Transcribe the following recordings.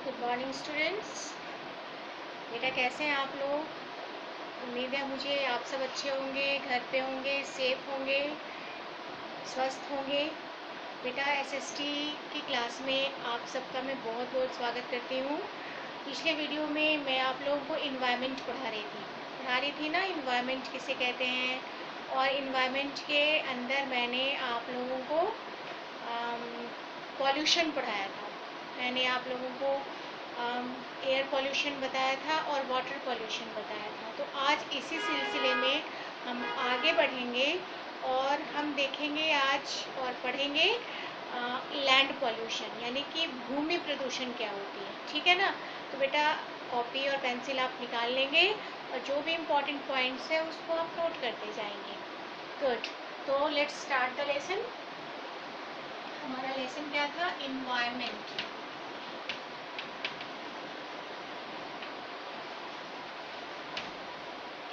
Good morning students. बेटा कैसे हैं आप लोग? उम्मीद है मुझे आप सब अच्छे होंगे, घर पे होंगे, सेफ होंगे, स्वस्थ होंगे। बेटा एसएसटी की क्लास में आप सबका मैं बहुत बहुत स्वागत करती हूँ। पिछले वीडियो में मैं आप लोगों को इन्वायरमेंट पढ़ा रही थी ना, इन्वायरमेंट किसे कहते हैं। और इन्वायरमेंट के अंदर मैंने आप लोगों को पॉल्यूशन पढ़ाया था। मैंने आप लोगों को एयर पॉल्यूशन बताया था और वाटर पॉल्यूशन बताया था। तो आज इसी सिलसिले में हम आगे बढ़ेंगे और हम देखेंगे आज और पढ़ेंगे लैंड पॉल्यूशन, यानी कि भूमि प्रदूषण क्या होती है। ठीक है ना? तो बेटा कॉपी और पेंसिल आप निकाल लेंगे और जो भी इम्पोर्टेंट पॉइंट्स है उसको आप नोट करते जाएंगे। गुड। तो लेट्स स्टार्ट द लेसन। हमारा लेसन क्या था? इन्वायरमेंट।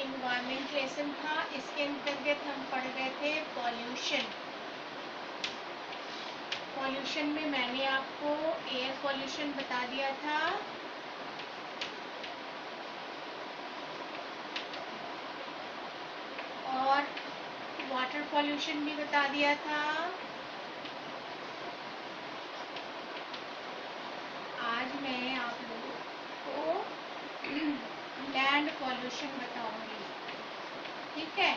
इन्वायरमेंट लेसन था। इसके अंतर्गत हम पढ़ रहे थे पॉल्यूशन। पॉल्यूशन में मैंने आपको एयर पॉल्यूशन बता दिया था, और वाटर पॉल्यूशन भी बता दिया था। आज मैं आप लोगों को लैंड पॉल्यूशन बताऊंगी। ठीक है?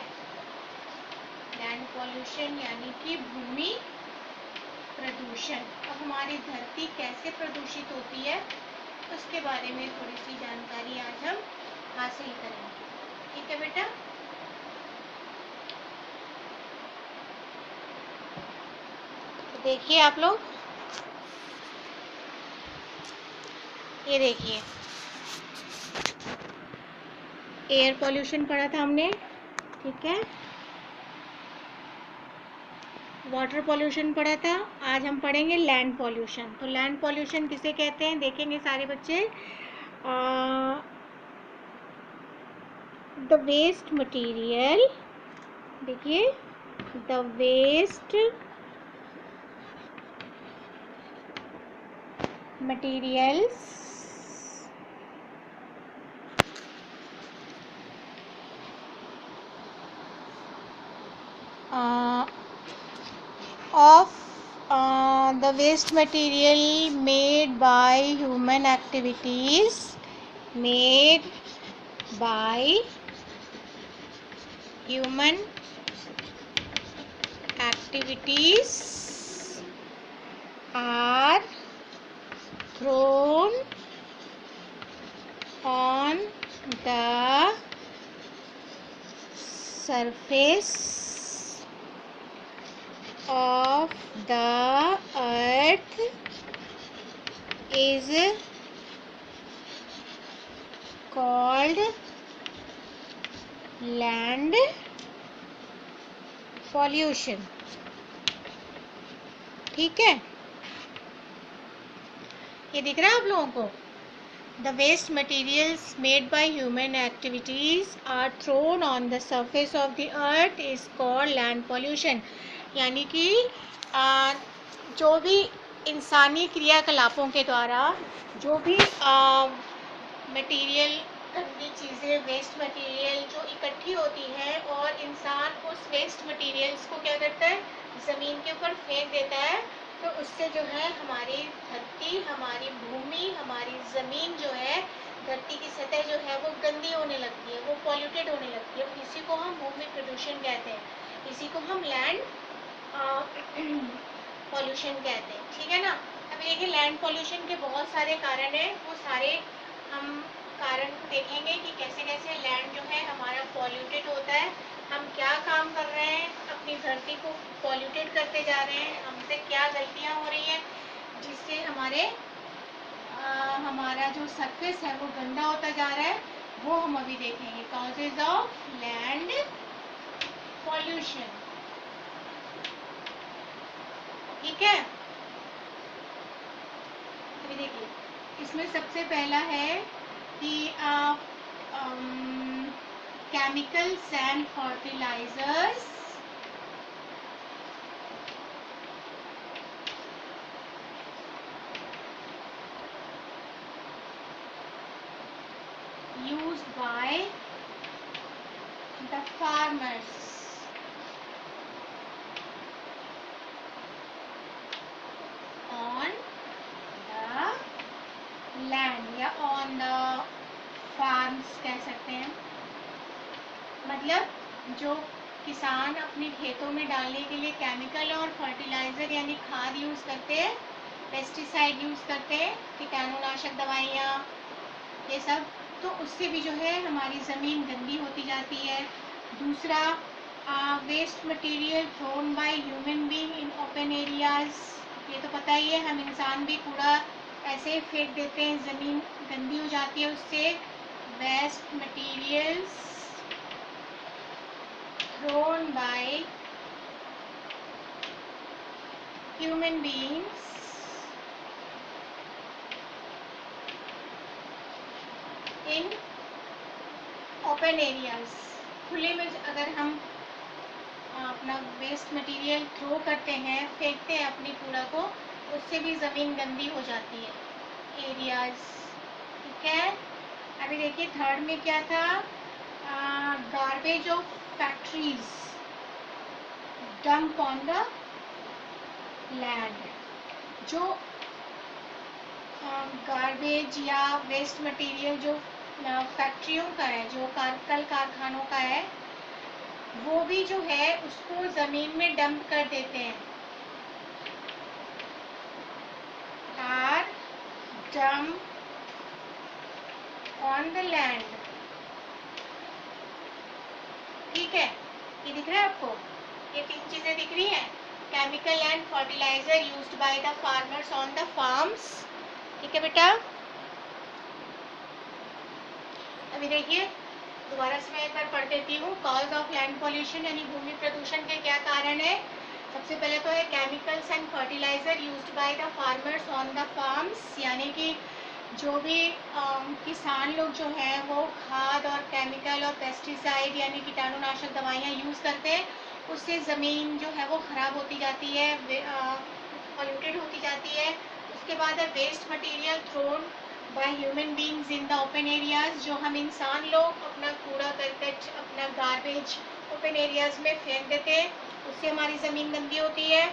लैंड पॉल्यूशन यानी कि भूमि प्रदूषण। अब हमारी धरती कैसे प्रदूषित होती है उसके बारे में थोड़ी सी जानकारी आज हम हासिल करेंगे। ठीक है बेटा? तो देखिए आप लोग, ये देखिए एयर पॉल्यूशन पढ़ा था हमने। ठीक है? वाटर पॉल्यूशन पढ़ा था। आज हम पढ़ेंगे लैंड पॉल्यूशन। तो लैंड पॉल्यूशन किसे कहते हैं देखेंगे सारे बच्चे। द वेस्ट मटेरियल, देखिए, the waste materials of the waste material made by human activities, made by human activities are thrown on the surface of the earth is called land pollution. ठीक है? ये दिख रहा है आप लोगों को? The waste materials made by human activities are thrown on the surface of the earth is called land pollution. यानी कि जो भी इंसानी क्रियाकलापों के द्वारा जो भी मटेरियल, गंदी चीज़ें, वेस्ट मटेरियल जो इकट्ठी होती हैं और इंसान उस वेस्ट मटेरियल्स को क्या करता है, ज़मीन के ऊपर फेंक देता है, तो उससे जो है हमारी धरती, हमारी भूमि, हमारी ज़मीन जो है, धरती की सतह जो है वो गंदी होने लगती है, वो पॉल्यूटेड होने लगती है। इसी को हम भूमि प्रदूषण कहते हैं, इसी को हम लैंड पॉल्यूशन कहते हैं। ठीक है ना? अभी देखिए लैंड पॉल्यूशन के बहुत सारे कारण हैं, वो सारे हम कारण देखेंगे कि कैसे कैसे लैंड जो है हमारा पॉल्यूटेड होता है। हम क्या काम कर रहे हैं, अपनी धरती को पॉल्यूटेड करते जा रहे हैं, हमसे क्या गलतियां हो रही हैं जिससे हमारा जो सरफेस है वो गंदा होता जा रहा है, वो हम अभी देखेंगे। Causes of land pollution. ठीक है? अभी देखिए इसमें सबसे पहला है कि chemicals and fertilizers used by the farmers on the land या on the farms कह सकते हैं। मतलब जो किसान अपने खेतों में डालने के लिए केमिकल और फर्टिलाइज़र यानी खाद यूज़ करते हैं, पेस्टिसाइड यूज़ करते हैं, कीटाणुनाशक दवाइयाँ, ये सब, तो उससे भी जो है हमारी ज़मीन गंदी होती जाती है। दूसरा, waste material thrown by human being in open areas, ये तो पता ही है, हम इंसान भी कूड़ा ऐसे ही फेंक देते हैं, ज़मीन गंदी हो जाती है उससे। Waste materials thrown by human beings in open areas, खुले में अगर हम अपना वेस्ट मटेरियल थ्रो करते हैं, फेंकते हैं अपनी कूड़ा को, उससे भी ज़मीन गंदी हो जाती है, एरियाज। ठीक है, अभी देखिए थर्ड में क्या था, garbage of factories dump on the land. जो गार्बेज या वेस्ट मटेरियल जो फैक्ट्रियों का है, जो कल कारखानों का है, वो भी जो है उसको ज़मीन में डंप कर देते हैं। Are dump on the land. ठीक है, ये दिख रहा है आपको, ये तीन चीज़ें दिख रही हैं, chemical and fertiliser used by the farmers on the farms. ठीक है बेटा, अभी देखिए दोबारा से मैं एक बार पढ़ देती हूँ। कॉज ऑफ लैंड पॉल्यूशन यानी भूमि प्रदूषण के क्या कारण है। सबसे पहले तो है chemicals and fertiliser used by the farmers on the farms, यानी कि जो भी किसान लोग जो हैं वो खाद और केमिकल और पेस्टिसाइड यानी कीटाणुनाशक दवाइयाँ यूज़ करते हैं, उससे ज़मीन जो है वो ख़राब होती जाती है, पॉल्यूटेड होती जाती है। उसके बाद है waste material thrown by human beings in the open areas, जो हम इंसान लोग अपना कूड़ा करकट, अपना गार्बेज ओपन एरियाज में फेंक देते हैं, उससे हमारी ज़मीन गंदी होती है।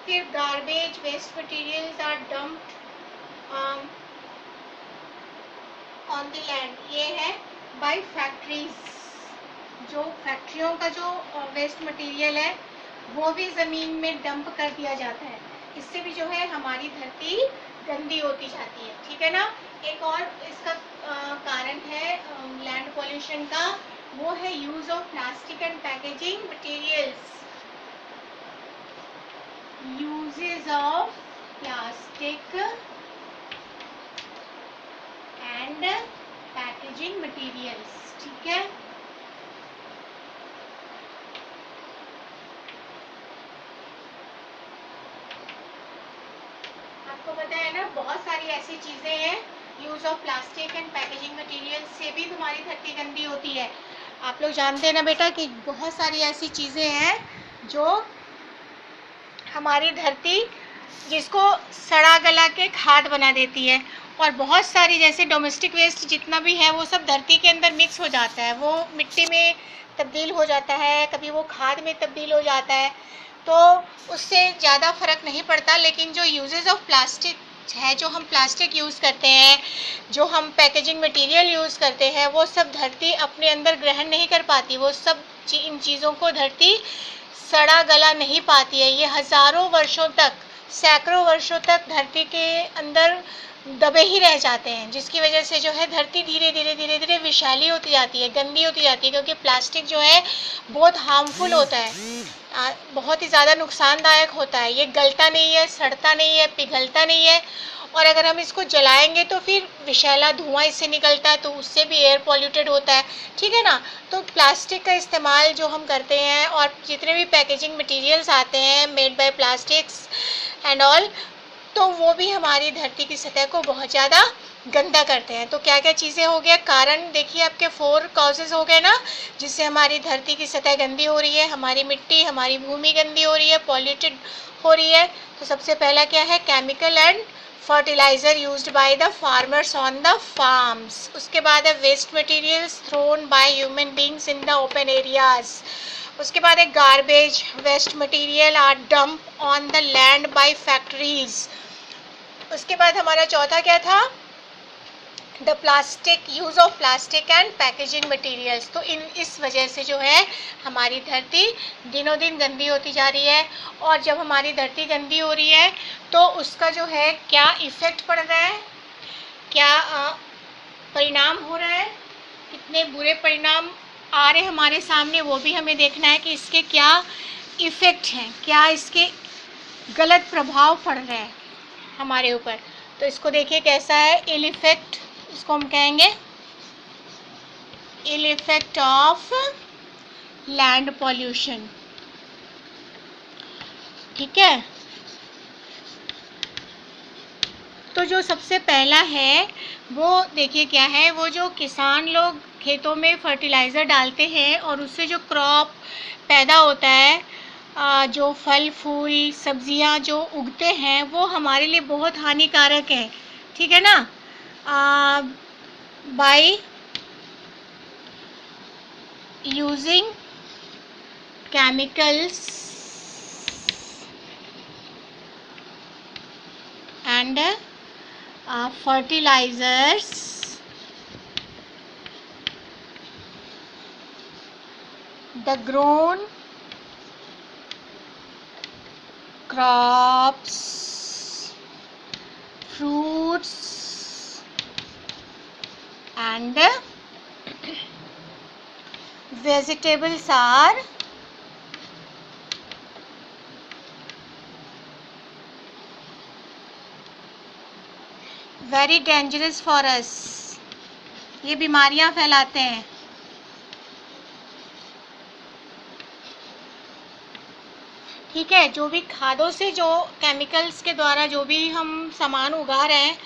फिर garbage waste materials are dumped on the land, ये है बाय फैक्ट्रीज, जो फैक्ट्रियों का जो वेस्ट मटेरियल है वो भी ज़मीन में डंप कर दिया जाता है, इससे भी जो है हमारी धरती गंदी होती जाती है। ठीक है ना। एक और इसका कारण है लैंड पॉल्यूशन का, वो है use of plastic and packaging materials. Uses of plastic and packaging materials. ठीक है, आपको पता है ना बहुत सारी ऐसी चीज़ें हैं, use of plastic and packaging material से भी तुम्हारी धरती गंदी होती है। आप लोग जानते हैं ना बेटा कि बहुत सारी ऐसी चीज़ें हैं जो हमारी धरती जिसको सड़ा गला के खाद बना देती है, और बहुत सारी जैसे डोमेस्टिक वेस्ट जितना भी है वो सब धरती के अंदर मिक्स हो जाता है, वो मिट्टी में तब्दील हो जाता है, कभी वो खाद में तब्दील हो जाता है, तो उससे ज़्यादा फ़र्क नहीं पड़ता। लेकिन जो यूजेस ऑफ प्लास्टिक है, जो हम प्लास्टिक यूज़ करते हैं, जो हम पैकेजिंग मटेरियल यूज़ करते हैं, वो सब धरती अपने अंदर ग्रहण नहीं कर पाती, वो सब इन चीज़ों को धरती सड़ा गला नहीं पाती है। ये हज़ारों वर्षों तक, सैकड़ों वर्षों तक धरती के अंदर दबे ही रह जाते हैं, जिसकी वजह से जो है धरती धीरे धीरे विषैली होती जाती है, गंदी होती जाती है, क्योंकि प्लास्टिक जो है बहुत हार्मफुल होता है, बहुत ही ज़्यादा नुकसानदायक होता है। ये गलता नहीं है, सड़ता नहीं है, पिघलता नहीं है, और अगर हम इसको जलाएंगे तो फिर विषैला धुआं इससे निकलता है, तो उससे भी एयर पॉल्यूटेड होता है। ठीक है ना। तो प्लास्टिक का इस्तेमाल जो हम करते हैं, और जितने भी पैकेजिंग मटेरियल्स आते हैं made by plastics and all, तो वो भी हमारी धरती की सतह को बहुत ज़्यादा गंदा करते हैं। तो क्या क्या चीज़ें हो गया, कारण देखिए आपके 4 कॉजेज़ हो गए ना, जिससे हमारी धरती की सतह गंदी हो रही है, हमारी मिट्टी, हमारी भूमि गंदी हो रही है, पॉल्यूटेड हो रही है। तो सबसे पहला क्या है, chemical and fertiliser used by the farmers on the farms. उसके बाद है waste materials thrown by human beings in the open areas. उसके बाद है garbage waste material are dump on the land by factories. उसके बाद हमारा चौथा क्या था, the plastic use of plastic and packaging materials. तो इस वजह से जो है हमारी धरती दिनों दिन गंदी होती जा रही है, और जब हमारी धरती गंदी हो रही है तो उसका जो है क्या इफेक्ट पड़ रहा है, क्या परिणाम हो रहा है, कितने बुरे परिणाम आ रहे हमारे सामने, वो भी हमें देखना है कि इसके क्या इफेक्ट हैं, क्या इसके गलत प्रभाव पड़ रहे हैं हमारे ऊपर। तो इसको देखिए कैसा है, इल इफेक्ट, इसको हम कहेंगे ill effect of land pollution. ठीक है, तो जो सबसे पहला है वो देखिए क्या है, वो जो किसान लोग खेतों में फर्टिलाइज़र डालते हैं और उससे जो क्रॉप पैदा होता है, जो फल फूल सब्जियां जो उगते हैं, वो हमारे लिए बहुत हानिकारक है। ठीक है ना, by using chemicals and fertilizers, the grown crops, fruits and vegetables are very dangerous for अस। ये बीमारियां फैलाते हैं। ठीक है, जो भी खादों से, जो केमिकल्स के द्वारा जो भी हम सामान उगा रहे हैं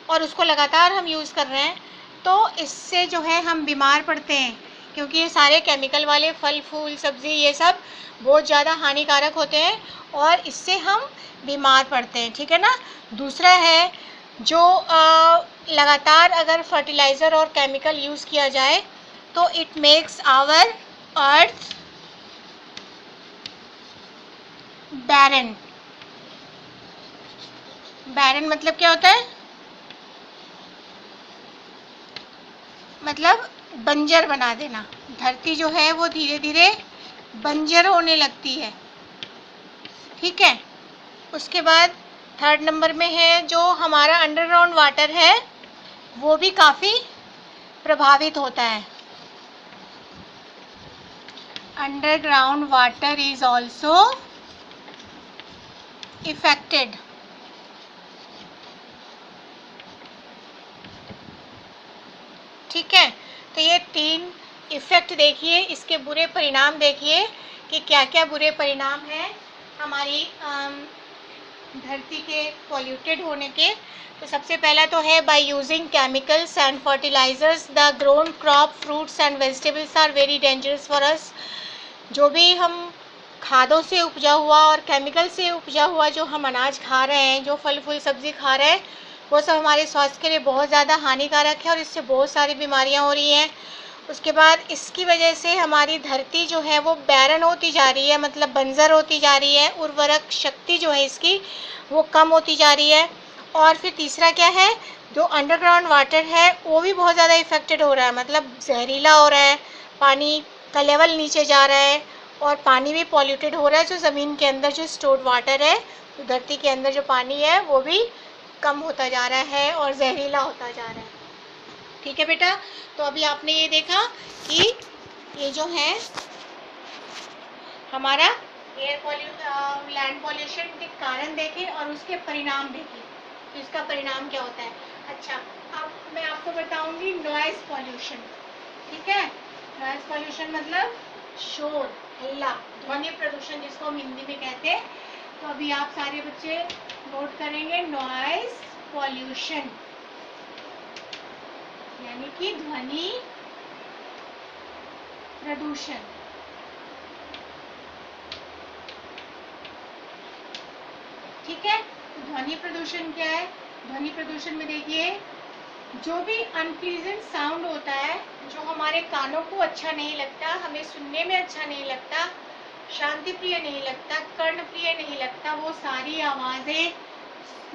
और उसको लगातार हम यूज़ कर रहे हैं, तो इससे जो है हम बीमार पड़ते हैं, क्योंकि ये सारे केमिकल वाले फल फूल सब्ज़ी ये सब बहुत ज़्यादा हानिकारक होते हैं और इससे हम बीमार पड़ते हैं। ठीक है ना। दूसरा है, जो लगातार अगर फर्टिलाइज़र और केमिकल यूज़ किया जाए तो इट मेक्स आवर अर्थ बैरन। बैरन मतलब क्या होता है, मतलब बंजर बना देना। धरती जो है वो धीरे धीरे बंजर होने लगती है। ठीक है। उसके बाद थर्ड नंबर में है, जो हमारा अंडरग्राउंड वाटर है वो भी काफ़ी प्रभावित होता है। Underground water is also affected. ठीक है, तो ये 3 इफेक्ट देखिए, इसके बुरे परिणाम देखिए कि क्या क्या बुरे परिणाम हैं हमारी धरती के पॉल्यूटेड होने के। तो सबसे पहला तो है, by using chemicals and fertilisers the grown crop fruits and vegetables are very dangerous for us. जो भी हम खादों से उपजा हुआ और केमिकल से उपजा हुआ जो हम अनाज खा रहे हैं, जो फल फूल सब्जी खा रहे हैं, वो सब हमारे स्वास्थ्य के लिए बहुत ज़्यादा हानिकारक है और इससे बहुत सारी बीमारियां हो रही हैं। उसके बाद इसकी वजह से हमारी धरती जो है वो बैरन होती जा रही है, मतलब बंजर होती जा रही है। उर्वरक शक्ति जो है इसकी वो कम होती जा रही है। और फिर तीसरा क्या है, जो अंडरग्राउंड वाटर है वो भी बहुत ज़्यादा इफेक्टेड हो रहा है, मतलब जहरीला हो रहा है, पानी का लेवल नीचे जा रहा है और पानी भी पॉल्यूटेड हो रहा है। जो ज़मीन के अंदर जो स्टोर्ड वाटर है, तो धरती के अंदर जो पानी है वो भी कम होता जा रहा है और जहरीला होता जा रहा है। ठीक है बेटा, तो अभी आपने ये देखा कि ये जो है हमारा लैंड पॉल्यूशन के कारण देखे और उसके परिणाम देखे, तो इसका परिणाम क्या होता है। अच्छा, अब मैं आपको बताऊंगी नॉइज पॉल्यूशन। ठीक है, नॉइज पॉल्यूशन मतलब शोर, हल्ला, ध्वनि प्रदूषण जिसको हम हिंदी में कहते हैं। तो अभी आप सारे बच्चे नोट करेंगे, नॉइज पॉल्यूशन यानी कि ध्वनि प्रदूषण। ठीक है, तो ध्वनि प्रदूषण क्या है, ध्वनि प्रदूषण में देखिए, जो भी अनप्लीजेंट साउंड होता है, जो हमारे कानों को अच्छा नहीं लगता, हमें सुनने में अच्छा नहीं लगता, शांति प्रिय नहीं लगता, कर्ण प्रिय नहीं लगता, वो सारी आवाज़ें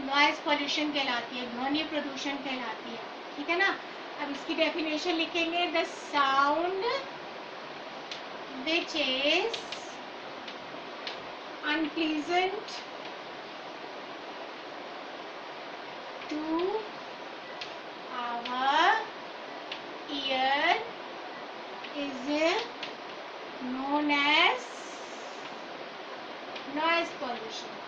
नॉइज पॉल्यूशन कहलाती है, ध्वनि प्रदूषण कहलाती है। ठीक है ना। अब इसकी डेफिनेशन लिखेंगे, the sound which is unpleasant to our ear is known as noise pollution.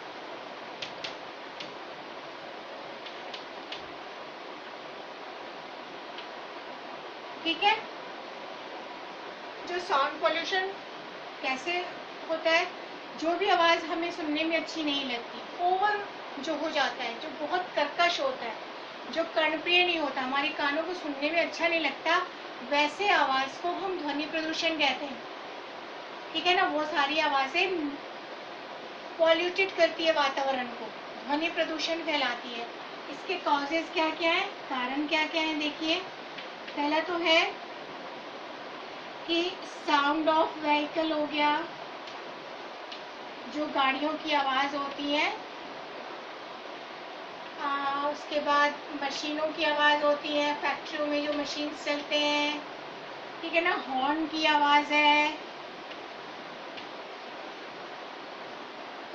ठीक है। जो साउंड पोल्यूशन कैसे होता है, जो भी आवाज़ हमें सुनने में अच्छी नहीं लगती, ओवर जो हो जाता है, जो बहुत कर्कश होता है, जो कर्णप्रिय नहीं होता, हमारे कानों को सुनने में अच्छा नहीं लगता, वैसे आवाज़ को हम ध्वनि प्रदूषण कहते हैं। ठीक है ना। वो सारी आवाज़ें पॉल्यूटेड करती है वातावरण को, ध्वनि प्रदूषण कहलाती है। इसके कॉजेज क्या क्या है, कारण क्या क्या है, देखिए। पहला तो है कि साउंड ऑफ व्हीकल हो गया, जो गाड़ियों की आवाज़ होती है। उसके बाद मशीनों की आवाज़ होती है, फैक्ट्रियों में जो मशीन चलते हैं। ठीक है ना। हॉर्न की आवाज़ है।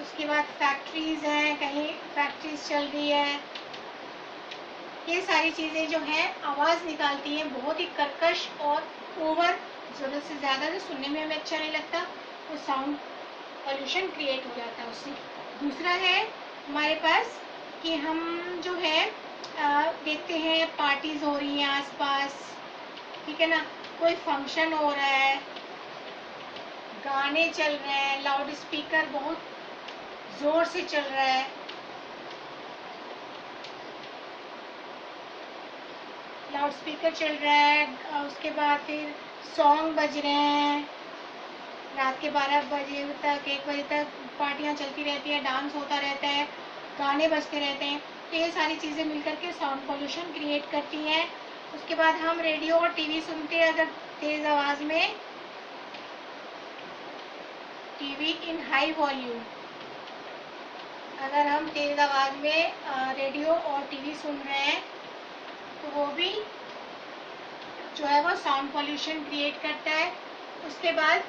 उसके बाद फैक्ट्रीज हैं, कहीं फैक्ट्रीज चल रही है, ये सारी चीज़ें जो हैं आवाज़ निकालती हैं, बहुत ही कर्कश और ओवर, ज़रूरत से ज़्यादा, जो सुनने में हमें अच्छा नहीं लगता, वो साउंड पॉल्यूशन क्रिएट हो जाता है उससे। दूसरा है हमारे पास कि हम जो है देखते हैं पार्टीज हो रही हैं आसपास। ठीक है ना। कोई फंक्शन हो रहा है, गाने चल रहे हैं, लाउड स्पीकर बहुत जोर से चल रहा है, लाउड स्पीकर चल रहा है, उसके बाद फिर सॉन्ग बज रहे हैं, रात के 12 बजे तक, 1 बजे तक पार्टियां चलती रहती हैं, डांस होता रहता है, गाने बजते रहते हैं। तो ये सारी चीज़ें मिलकर के साउंड पोल्यूशन क्रिएट करती हैं। उसके बाद हम रेडियो और टीवी सुनते हैं, अगर तेज़ आवाज़ में, टीवी इन हाई वॉल्यूम, अगर हम तेज़ आवाज़ में रेडियो और टीवी सुन रहे हैं तो वो भी जो है वो साउंड पोल्यूशन क्रिएट करता है। उसके बाद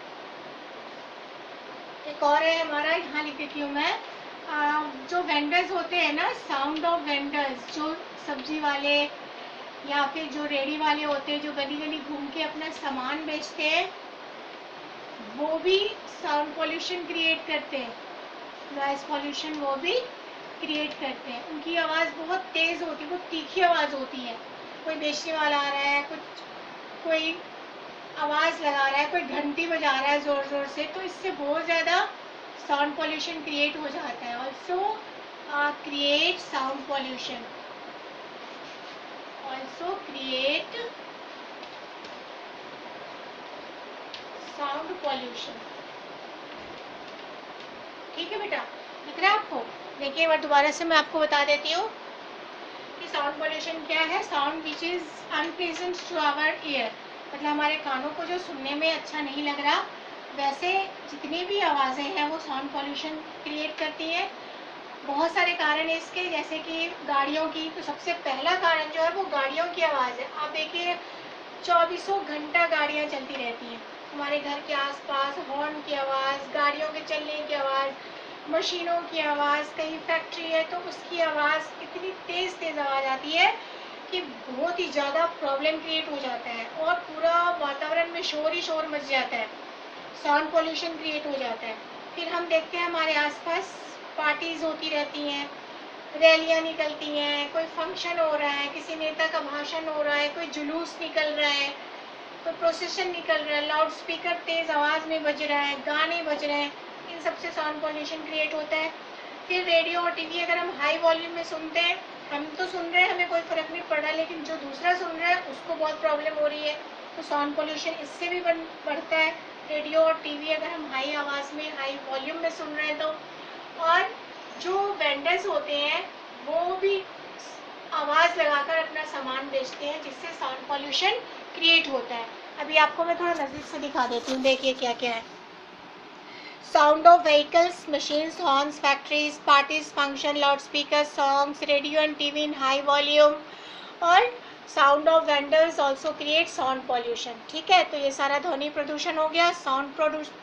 एक और है हमारा, यहाँ लिख देती हूँ मैं, जो वेंडर्स होते हैं ना, साउंड ऑफ वेंडर्स, जो सब्जी वाले या फिर जो रेडी वाले होते हैं, जो गली गली घूम के अपना सामान बेचते हैं, वो भी साउंड पोल्यूशन क्रिएट करते हैं, नॉइज पोल्यूशन वो भी क्रिएट करते हैं। उनकी आवाज़ बहुत तेज़ होती है, बहुत तीखी आवाज़ होती है। कोई बेचने वाला आ रहा है, कोई आवाज़ लगा रहा है, कोई घंटी बजा रहा है ज़ोर ज़ोर से, तो इससे बहुत ज़्यादा साउंड पोल्यूशन क्रिएट हो जाता है। Also create sound pollution, also create sound pollution. ठीक है बेटा, दिख रहा है आपको? देखिए एक बार दोबारा से मैं आपको बता देती हूँ कि साउंड पोल्यूशन क्या है। Sound which is unpleasant to our ear, मतलब हमारे कानों को जो सुनने में अच्छा नहीं लग रहा, वैसे जितनी भी आवाज़ें हैं वो साउंड पोल्यूशन क्रिएट करती हैं। बहुत सारे कारण है इसके, जैसे कि गाड़ियों की, तो सबसे पहला कारण जो है वो गाड़ियों की आवाज़ है। आप देखिए 24 घंटा गाड़ियाँ चलती रहती हैं हमारे घर के आसपास, हॉर्न की आवाज़, गाड़ियों के चलने की आवाज़, मशीनों की आवाज़, कहीं फैक्ट्री है तो उसकी आवाज़, इतनी तेज़ तेज़ आवाज़ आती है कि बहुत ही ज़्यादा प्रॉब्लम क्रिएट हो जाता है और पूरा वातावरण में शोर ही शोर मच जाता है, साउंड पोल्यूशन क्रिएट हो जाता है। फिर हम देखते हैं हमारे आसपास पार्टीज़ होती रहती हैं, रैलियाँ निकलती हैं, कोई फंक्शन हो रहा है, किसी नेता का भाषण हो रहा है, कोई जुलूस निकल रहा है, कोई प्रोसेशन निकल रहा है, लाउड स्पीकर तेज़ आवाज़ में बज रहा है, गाने बज रहे हैं, इन सबसे साउंड पोल्यूशन क्रिएट होता है। फिर रेडियो और टीवी अगर हम हाई वॉल्यूम में सुनते हैं, हम तो सुन रहे हैं, हमें कोई फ़र्क नहीं पड़ रहा, लेकिन जो दूसरा सुन रहा है उसको बहुत प्रॉब्लम हो रही है, तो साउंड पोल्यूशन इससे भी बढ़ता है। रेडियो और टीवी अगर हम हाई आवाज़ में, हाई वॉल्यूम में सुन रहे हैं तो। और जो वेंडर्स होते हैं वो भी आवाज़ लगाकर अपना सामान बेचते हैं, जिससे साउंड पॉल्यूशन क्रिएट होता है। अभी आपको मैं थोड़ा नज़दीक से दिखा देती हूँ, देखिए क्या क्या है। Sound of vehicles, machines, horns, factories, parties, function, loudspeaker, songs, radio and TV in high volume, और sound of vendors also create sound pollution. ठीक है, तो ये सारा ध्वनि प्रदूषण हो गया, साउंड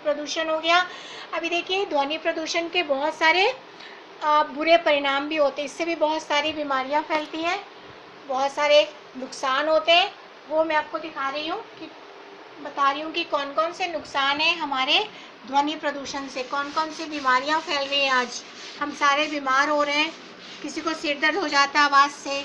प्रदूषण हो गया। अभी देखिए, ध्वनि प्रदूषण के बहुत सारे बुरे परिणाम भी होते हैं, इससे भी बहुत सारी बीमारियां फैलती हैं, बहुत सारे नुकसान होते हैं। वो मैं आपको दिखा रही हूँ कि बता रही हूँ कि कौन कौन से नुकसान हैं हमारे ध्वनि प्रदूषण से, कौन कौन सी बीमारियां फैल रही हैं। आज हम सारे बीमार हो रहे हैं, किसी को सिर दर्द हो जाता है आवाज़ से,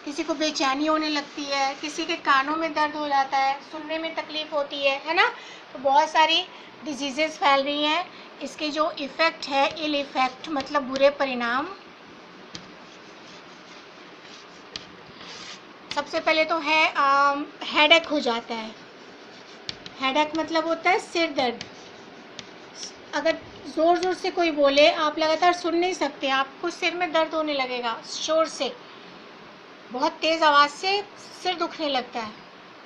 किसी को बेचैनी होने लगती है, किसी के कानों में दर्द हो जाता है, सुनने में तकलीफ होती है ना। तो बहुत सारी डिजीज़ेस फैल रही हैं। इसके जो इफ़ेक्ट है, इल इफ़ेक्ट मतलब बुरे परिणाम, सबसे पहले तो है हेडेक हो जाता है। हेडेक मतलब होता है सिर दर्द। अगर ज़ोर ज़ोर से कोई बोले, आप लगातार सुन नहीं सकते, आपको सिर में दर्द होने लगेगा शोर से, बहुत तेज़ आवाज़ से सिर दुखने लगता है।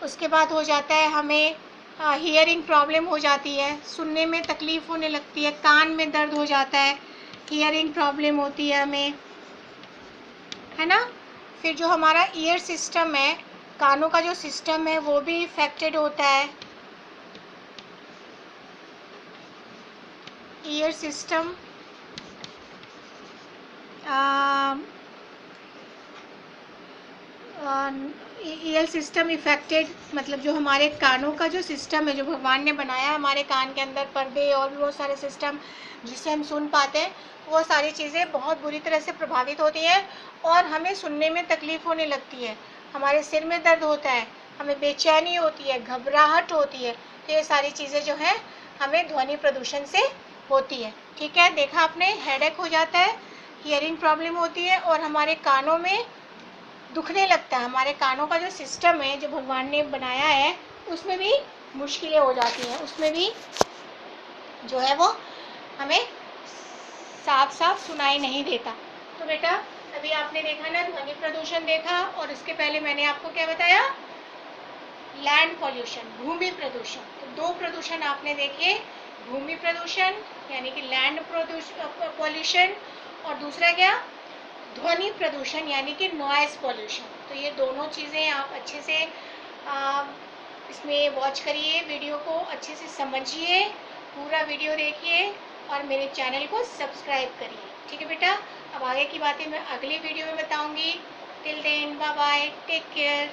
उसके बाद हो जाता है हमें हियरिंग प्रॉब्लम हो जाती है, सुनने में तकलीफ़ होने लगती है, कान में दर्द हो जाता है, हियरिंग प्रॉब्लम होती है हमें, है ना। फिर जो हमारा ईयर सिस्टम है, कानों का जो सिस्टम है, वो भी इफेक्टेड होता है। Year system year system affected मतलब जो हमारे कानों का जो सिस्टम है, जो भगवान ने बनाया है हमारे कान के अंदर, पर्दे और भी बहुत सारे सिस्टम जिससे हम सुन पाते हैं, वो सारी चीज़ें बहुत बुरी तरह से प्रभावित होती हैं और हमें सुनने में तकलीफ़ होने लगती है, हमारे सिर में दर्द होता है, हमें बेचैनी होती है, घबराहट होती है। तो ये सारी चीज़ें जो हैं हमें ध्वनि प्रदूषण से होती है। ठीक है, देखा आपने, हेडेक हो जाता है, हियरिंग प्रॉब्लम होती है और हमारे कानों में दुखने लगता है। हमारे कानों का जो सिस्टम है, जो भगवान ने बनाया है, उसमें भी मुश्किलें हो जाती हैं, उसमें भी जो है वो हमें साफ साफ सुनाई नहीं देता। तो बेटा, अभी आपने देखा ना, ध्वनि प्रदूषण देखा, और इसके पहले मैंने आपको क्या बताया, लैंड पॉल्यूशन, भूमि प्रदूषण। तो दो प्रदूषण आपने देखे, भूमि प्रदूषण यानी कि लैंड पॉल्यूशन, और दूसरा क्या, ध्वनि प्रदूषण यानी कि नॉइज़ पॉल्यूशन। तो ये दोनों चीज़ें आप अच्छे से इसमें वॉच करिए, वीडियो को अच्छे से समझिए, पूरा वीडियो देखिए और मेरे चैनल को सब्सक्राइब करिए। ठीक है बेटा, अब आगे की बातें मैं अगली वीडियो में बताऊंगी। Till then, bye bye, take care.